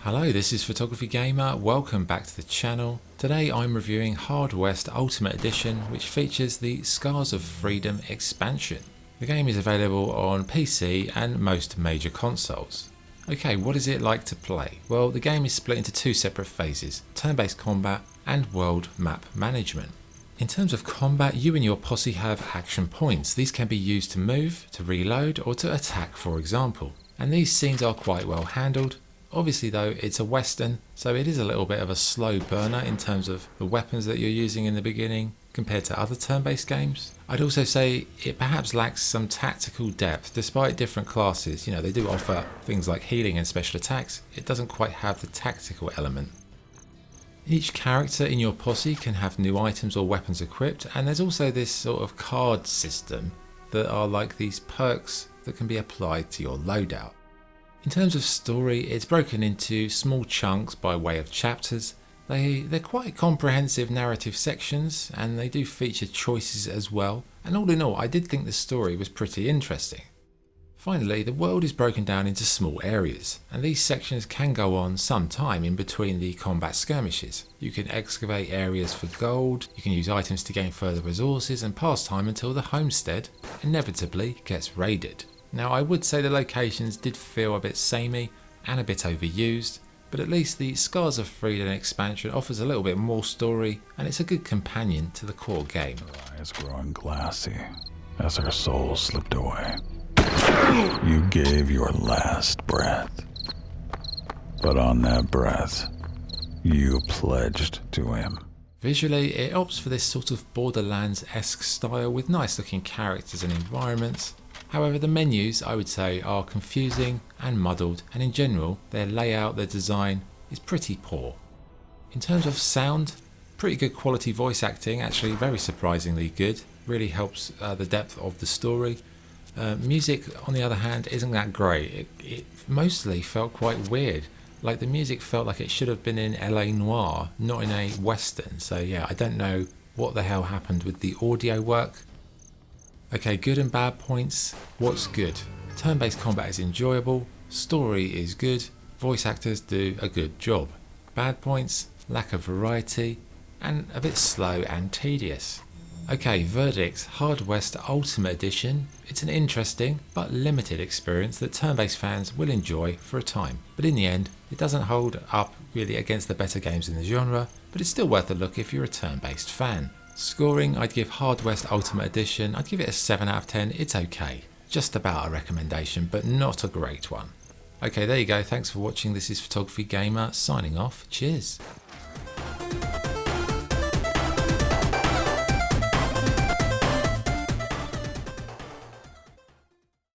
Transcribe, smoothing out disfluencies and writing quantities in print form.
Hello, this is Photography Gamer. Welcome back to the channel. Today I'm reviewing Hard West Ultimate Edition, which features the Scars of Freedom expansion. The game is available on PC and most major consoles. Okay, what is it like to play? Well, the game is split into two separate phases, turn-based combat and world map management. In terms of combat, you and your posse have action points. These can be used to move, to reload, or to attack, for example. And these scenes are quite well handled. Obviously though, it's a western, so it is a little bit of a slow burner in terms of the weapons that you're using in the beginning compared to other turn-based games. I'd also say it perhaps lacks some tactical depth. Despite different classes, they do offer things like healing and special attacks, it doesn't quite have the tactical element. Each character in your posse can have new items or weapons equipped, and there's also this sort of card system that are like these perks that can be applied to your loadout. In terms of story, it's broken into small chunks by way of chapters. They're quite comprehensive narrative sections, and they do feature choices as well. And all in all, I did think the story was pretty interesting. Finally, the world is broken down into small areas, and these sections can go on some time in between the combat skirmishes. You can excavate areas for gold, you can use items to gain further resources and pass time until the homestead inevitably gets raided. Now, I would say the locations did feel a bit samey and a bit overused, but at least the Scars of Freedom expansion offers a little bit more story, and it's a good companion to the core game. Her eyes growing glassy as her soul slipped away. You gave your last breath, but on that breath, you pledged to him. Visually, it opts for this sort of Borderlands-esque style with nice looking characters and environments. However, the menus, I would say, are confusing and muddled, and in general, their layout, their design is pretty poor. In terms of sound, pretty good quality voice acting, actually very surprisingly good, really helps the depth of the story. Music, on the other hand, isn't that great. It mostly felt quite weird, like the music felt like it should have been in LA Noire, not in a western, so yeah, I don't know what the hell happened with the audio work. Okay, good and bad points. What's good? Turn-based combat is enjoyable, story is good, voice actors do a good job. Bad points, lack of variety, and a bit slow and tedious. Okay, verdicts, Hard West Ultimate Edition. It's an interesting but limited experience that turn-based fans will enjoy for a time. But in the end, it doesn't hold up really against the better games in the genre, but it's still worth a look if you're a turn-based fan. Scoring, I'd give Hard West Ultimate Edition, I'd give it a 7 out of 10, it's okay. Just about a recommendation, but not a great one. Okay, there you go, thanks for watching, this is Photography Gamer, signing off, cheers.